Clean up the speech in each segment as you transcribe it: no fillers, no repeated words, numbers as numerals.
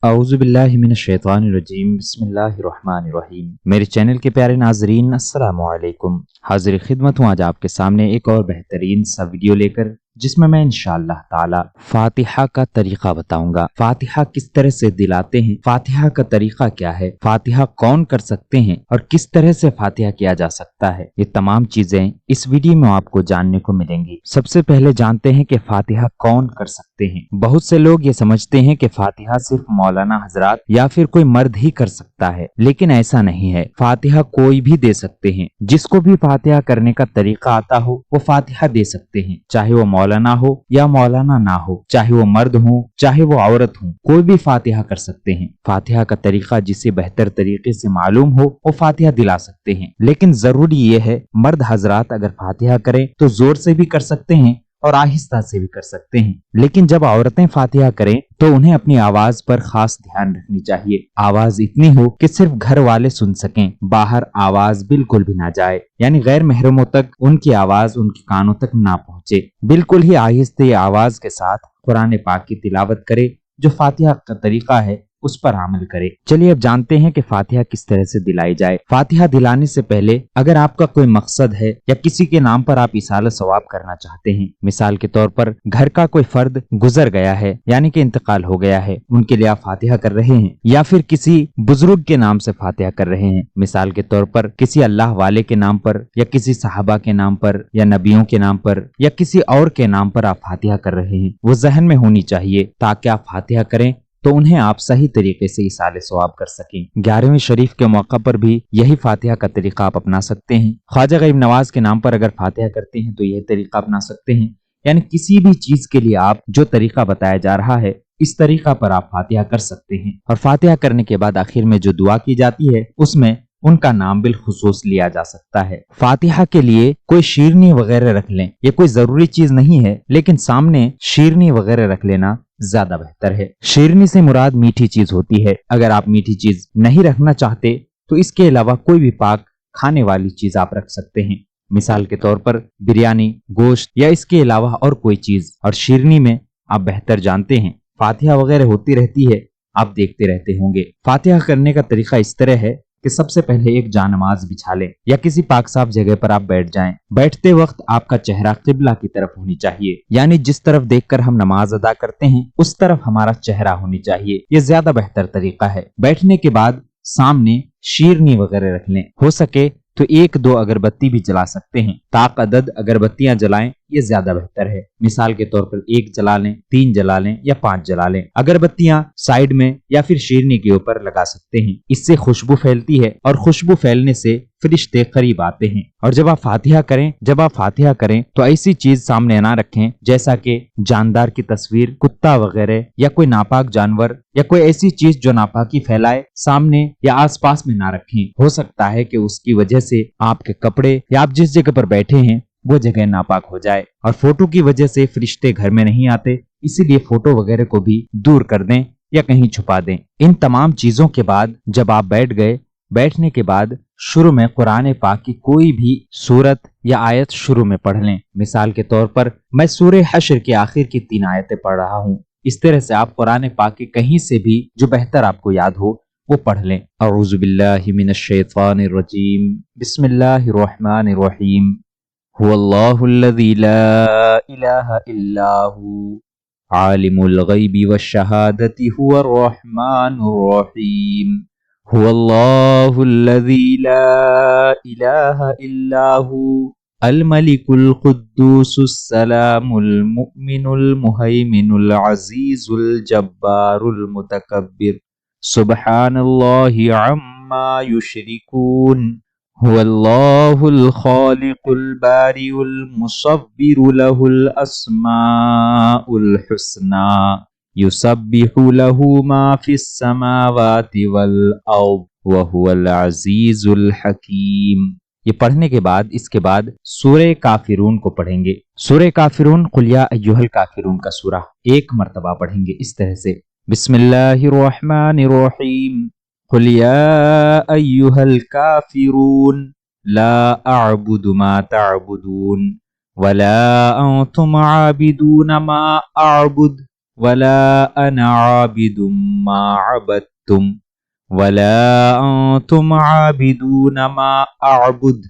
اعوذ باللہ من الشیطان الرجیم بسم اللہ الرحمن الرحیم۔ میرے چینل کے پیارے ناظرین السلام علیکم۔ حاضر خدمت ہوں آج آپ کے سامنے ایک اور بہترین سا ویڈیو لے کر، جس میں انشاءاللہ تعالی فاتحہ کا طریقہ بتاؤں گا۔ فاتحہ کس طرح سے دلاتے ہیں، فاتحہ کا طریقہ کیا ہے، فاتحہ کون کر سکتے ہیں اور کس طرح سے فاتحہ کیا جا سکتا ہے، یہ تمام چیزیں اس ویڈیو میں آپ کو جاننے کو ملیں گی۔ سب سے پہلے جانتے ہیں کہ فاتحہ کون کر سکتے ہیں۔ بہت سے لوگ یہ سمجھتے ہیں کہ فاتحہ صرف مولانا حضرات یا پھر کوئی مرد ہی کر سکتا ہے، لیکن ایسا نہیں ہے۔ فاتحہ کوئی بھی دے سکتے ہیں، جس کو بھی فاتحہ کرنے کا طریقہ آتا ہو وہ فاتحہ دے سکتے ہیں، چاہے وہ مولانا ہو یا مولانا نہ ہو، چاہے وہ مرد ہو چاہے وہ عورت ہو، کوئی بھی فاتحہ کر سکتے ہیں۔ فاتحہ کا طریقہ جسے بہتر طریقے سے معلوم ہو وہ فاتحہ دلا سکتے ہیں، لیکن ضروری یہ ہے مرد حضرات اگر فاتحہ کریں تو زور سے بھی کر سکتے ہیں اور آہستہ سے بھی کر سکتے ہیں، لیکن جب عورتیں فاتحہ کریں تو انہیں اپنی آواز پر خاص دھیان رکھنی چاہیے۔ آواز اتنی ہو کہ صرف گھر والے سن سکیں، باہر آواز بالکل بھی نہ جائے، یعنی غیر محرموں تک ان کی آواز ان کے کانوں تک نہ پہنچے۔ بالکل ہی آہستہ آواز کے ساتھ قرآن پاک کی تلاوت کرے، جو فاتحہ کا طریقہ ہے اس پر عمل کرے۔ چلیے اب جانتے ہیں کہ فاتحہ کس طرح سے دلائی جائے۔ فاتحہ دلانے سے پہلے اگر آپ کا کوئی مقصد ہے یا کسی کے نام پر آپ ایصال ثواب کرنا چاہتے ہیں، مثال کے طور پر گھر کا کوئی فرد گزر گیا ہے، یعنی کہ انتقال ہو گیا ہے، ان کے لیے آپ فاتحہ کر رہے ہیں، یا پھر کسی بزرگ کے نام سے فاتحہ کر رہے ہیں، مثال کے طور پر کسی اللہ والے کے نام پر یا کسی صحابہ کے نام پر یا نبیوں کے نام پر یا کسی اور کے نام پر آپ فاتحہ کر رہے ہیں، وہ ذہن میں ہونی چاہیے تاکہ آپ فاتحہ کریں تو انہیں آپ صحیح طریقے سے ایصال ثواب کر سکیں۔ 11ویں شریف کے موقع پر بھی یہی فاتحہ کا طریقہ آپ اپنا سکتے ہیں۔ خواجہ غریب نواز کے نام پر اگر فاتحہ کرتے ہیں تو یہ طریقہ اپنا سکتے ہیں، یعنی کسی بھی چیز کے لیے آپ جو طریقہ بتایا جا رہا ہے اس طریقہ پر آپ فاتحہ کر سکتے ہیں، اور فاتحہ کرنے کے بعد آخر میں جو دعا کی جاتی ہے اس میں ان کا نام بالخصوص لیا جا سکتا ہے۔ فاتحہ کے لیے کوئی شیرنی وغیرہ رکھ لیں، یہ کوئی ضروری چیز نہیں ہے، لیکن سامنے شیرنی وغیرہ رکھ لینا زیادہ بہتر ہے۔ شیرنی سے مراد میٹھی چیز ہوتی ہے۔ اگر آپ میٹھی چیز نہیں رکھنا چاہتے تو اس کے علاوہ کوئی بھی پاک کھانے والی چیز آپ رکھ سکتے ہیں، مثال کے طور پر بریانی، گوشت یا اس کے علاوہ اور کوئی چیز۔ اور شیرنی میں آپ بہتر جانتے ہیں فاتحہ وغیرہ ہوتی رہتی ہے، آپ دیکھتے رہتے ہوں گے۔ فاتحہ کرنے کا طریقہ اس طرح ہے کہ سب سے پہلے ایک جانماز بچھا لیں یا کسی پاک صاف جگہ پر آپ بیٹھ جائیں۔ بیٹھتے وقت آپ کا چہرہ قبلہ کی طرف ہونی چاہیے، یعنی جس طرف دیکھ کر ہم نماز ادا کرتے ہیں اس طرف ہمارا چہرہ ہونی چاہیے، یہ زیادہ بہتر طریقہ ہے۔ بیٹھنے کے بعد سامنے شیرنی وغیرہ رکھ لیں، ہو سکے تو 1-2 اگربتی بھی جلا سکتے ہیں، تاعدد اگربتیاں جلائیں، یہ زیادہ بہتر ہے۔ مثال کے طور پر 1 جلا لیں، 3 جلا لیں یا 5 جلا لیں۔ اگربتیاں سائیڈ میں یا پھر شیرنی کے اوپر لگا سکتے ہیں، اس سے خوشبو پھیلتی ہے اور خوشبو پھیلنے سے فرشتے قریب آتے ہیں۔ اور جب آپ فاتحہ کریں تو ایسی چیز سامنے نہ رکھیں جیسا کہ جاندار کی تصویر، کتا وغیرہ یا کوئی ناپاک جانور یا کوئی ایسی چیز جو ناپاکی پھیلائے سامنے یا آس پاس میں نہ رکھیں، ہو سکتا ہے کہ اس کی وجہ سے آپ کے کپڑے یا آپ جس جگہ پر بیٹھے ہیں وہ جگہ ناپاک ہو جائے۔ اور فوٹو کی وجہ سے فرشتے گھر میں نہیں آتے، اسی لیے فوٹو وغیرہ کو بھی دور کر دیں یا کہیں چھپا دیں۔ ان تمام چیزوں کے بعد جب آپ بیٹھ گئے، بیٹھنے کے بعد شروع میں قرآن پاک کی کوئی بھی سورت یا آیت شروع میں پڑھ لیں۔ مثال کے طور پر میں سورہ حشر کے آخر کی 3 آیتیں پڑھ رہا ہوں، اس طرح سے آپ قرآن پاک کی کہیں سے بھی جو بہتر آپ کو یاد ہو وہ پڑھ لیں۔ اعوذ باللہ من الشیطان الرجیم بسم اللہ الرحمن الرحیم هو اللہ الذی لا الہ الا هو عالم الغیب والشہادۃ هو الرحمن الرحیم هو اللہ الذی لا الہ الا هو الملک القدوس السلام المؤمن المہیمن العزیز الجبار المتکبر سبحان اللہ عما یشرکون هو اللہ الخالق البارئ المصور له الاسماء الحسنى یسبح له ما فی السماوات والارض وهو العزیز الحکیم۔ یہ پڑھنے کے بعد اس کے بعد سورہ کافرون کو پڑھیں گے۔ سورہ کافرون قل یا ایھا الکافرون کا سورہ 1 مرتبہ پڑھیں گے اس طرح سے، بسم اللہ الرحمن الرحیم قل یا ایھا الکافرون لا اعبد ما تعبدون ولا انتم عابدون ما اعبد ولا انا عابد ما عبدتم ولا انتم عابدون ما اعبد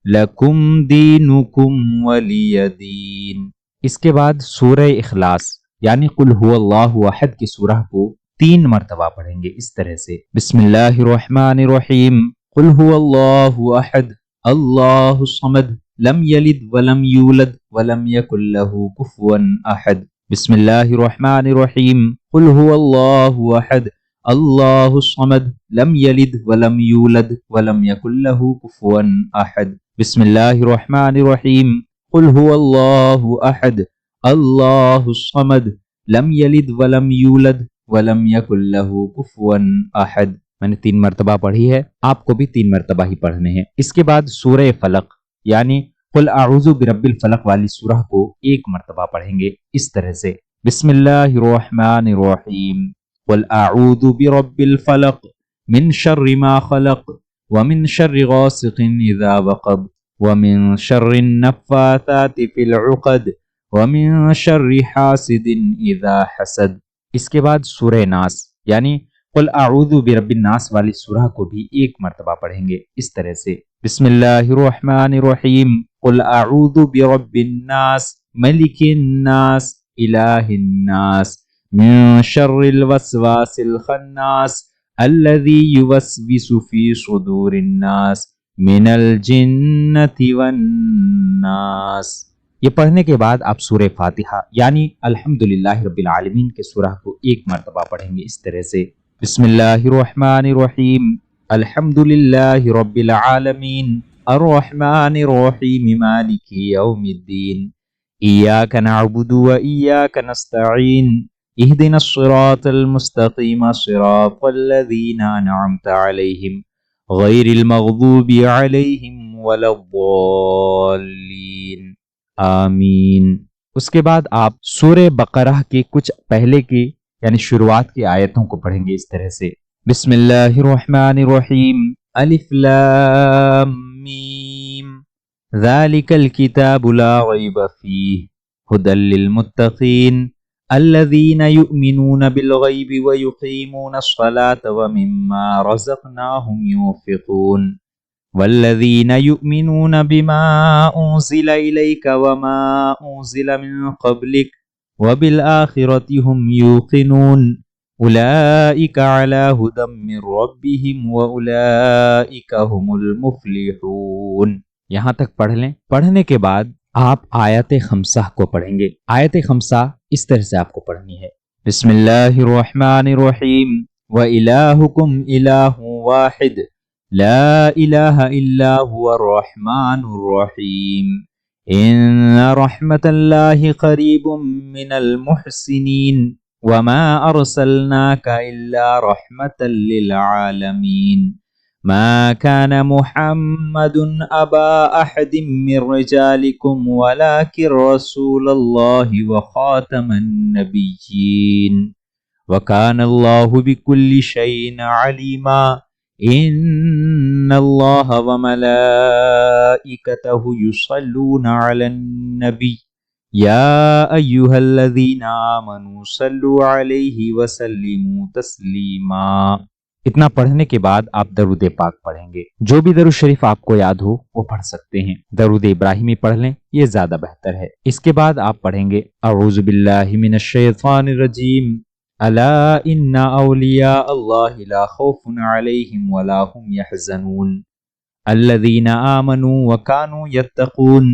لکم دینکم ولی دین۔ اس کے بعد سورہ اخلاص یعنی قل هو اللہ احد کی سورہ کو 3 مرتبہ پڑھیں گے اس طرح سے، بسم اللہ الرحمن الرحیم، قل هو اللہ احد اللہ الصمد لم یلد ولم یولد ولم یکن له کفوا احد، بسم اللہ الرحمن الرحیم، قل هو اللہ احد اللہ الصمد لم یلد ولم یولد ولم یکن له کفوا احد، بسم اللہ الرحمن الرحیم، قل هو اللہ احد اللہ الصمد لم یلد ولم یولد ولم یکن له کفوا احد۔ میں نے 3 مرتبہ پڑھی ہے، آپ کو بھی 3 مرتبہ ہی پڑھنے ہیں۔ اس کے بعد سورہ فلق یعنی قل اعوذ برب الفلق والی سورہ کو 1 مرتبہ پڑھیں گے اس طرح سے، بسم اللہ الرحمن الرحیم، قل اعوذ برب الفلق من شر ما خلق ومن شر غاسق اذا وقب ومن شر النفاثات في العقد ومن شر حاسد اذا حسد۔ اس کے بعد سورہ ناس یعنی قل اعوذ برب الناس والی سورہ کو بھی 1 مرتبہ پڑھیں گے اس طرح سے، بسم اللہ الرحمن الرحیم، قل اعوذ برب الناس ملک الناس الہ الناس من شر الوسواس الخناس الذي يوسوس في صدور الناس من الجنة والناس۔ یہ پڑھنے کے بعد آپ سورہ فاتحہ یعنی الحمدللہ رب العالمین کے سورہ کو 1 مرتبہ پڑھیں گے اس طرح سے، بسم اللہ الرحمن الرحیم، الحمدللہ رب العالمین الرحمن الرحیم مالک یوم الدین، ایاک نعبد و ایاک نستعین، اهدنا الصراط المستقیم صراط الذین انعمت علیہم غیر المغضوب علیہم ولا الضالین آمین۔ اس کے بعد آپ سورہ بقرہ کے کچھ پہلے کے یعنی شروعات کی آیتوں کو پڑھیں گے اس طرح سے، بسم اللہ الرحمن الرحیم، الف لام میم، ذالک الکتاب لا ریب فیہ ھدی للمتقین الذین یؤمنون بالغیب ویقیمون الصلاة ومما رزقناہم ینفقون والذین یؤمنون بما انزل الیک وما انزل من قبلک وبالآخرۃ ہم یوقنون اولئک علی ھدی من ربہم واولئک ہم المفلحون۔ یہاں تک پڑھ لیں۔ پڑھنے کے بعد آپ آیت خمسہ کو پڑھیں گے۔ آیت خمسہ اس طرح سے آپ کو پڑھنی ہے، بسم اللہ الرحمن الرحیم، وَإِلَٰهُكُمْ إِلَٰهٌ وَاحِدٌ لَا إِلَٰهَ إِلَّا هُوَ الرَّحْمَٰنُ الرَّحِيمُ إِنَّ رَحْمَةَ اللَّهِ قَرِيبٌ مِّنَ الْمُحْسِنِينَ وَمَا أَرْسَلْنَاكَ إِلَّا رَحْمَةً لِّلْعَالَمِينَ ما كان محمد أبا أحد من رجالكم ولكن رسول الله وخاتم النبيين وكان الله بكل شيء عليما إن الله وملائكته يصلون على النبي يا أيها الذين آمنوا صلوا عليه وسلموا تسليما۔ اتنا پڑھنے کے بعد آپ درود پاک پڑھیں گے۔ جو بھی درود شریف آپ کو یاد ہو وہ پڑھ سکتے ہیں۔ درود ابراہیمی پڑھ لیں، یہ زیادہ بہتر ہے۔ اس کے بعد آپ پڑھیں گے اعوذ باللہ من الشیطان الرجیم، الا ان اولیاء اللہ لا خوف علیہم ولا هم يحزنون الذین آمنوا وكانوا يتقون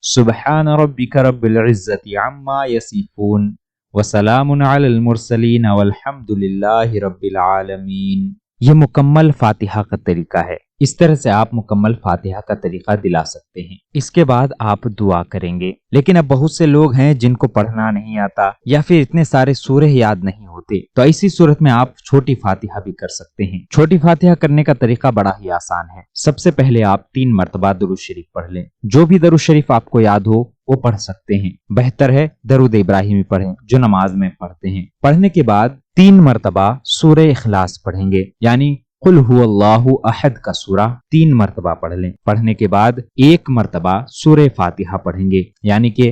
سبحان ربک رب العزة عما یصفون وسلام علی المرسلین والحمد للہ رب العالمین۔ یہ مکمل فاتحہ کا طریقہ ہے۔ اس طرح سے آپ مکمل فاتحہ کا طریقہ دلا سکتے ہیں۔ اس کے بعد آپ دعا کریں گے۔ لیکن اب بہت سے لوگ ہیں جن کو پڑھنا نہیں آتا یا پھر اتنے سارے سورہ یاد نہیں ہوتے، تو ایسی صورت میں آپ چھوٹی فاتحہ بھی کر سکتے ہیں۔ چھوٹی فاتحہ کرنے کا طریقہ بڑا ہی آسان ہے۔ سب سے پہلے آپ 3 مرتبہ درود شریف پڑھ لیں۔ جو بھی درود شریف آپ کو یاد ہو وہ پڑھ سکتے ہیں۔ بہتر ہے درود ابراہیمی پڑھیں جو نماز میں پڑھتے ہیں۔ پڑھنے کے بعد 3 مرتبہ سورہ اخلاص پڑھیں گے، یعنی قل هو اللہ احد کا سورہ 3 مرتبہ پڑھ لیں۔ پڑھنے کے بعد 1 مرتبہ سورہ فاتحہ پڑھیں گے، یعنی کہ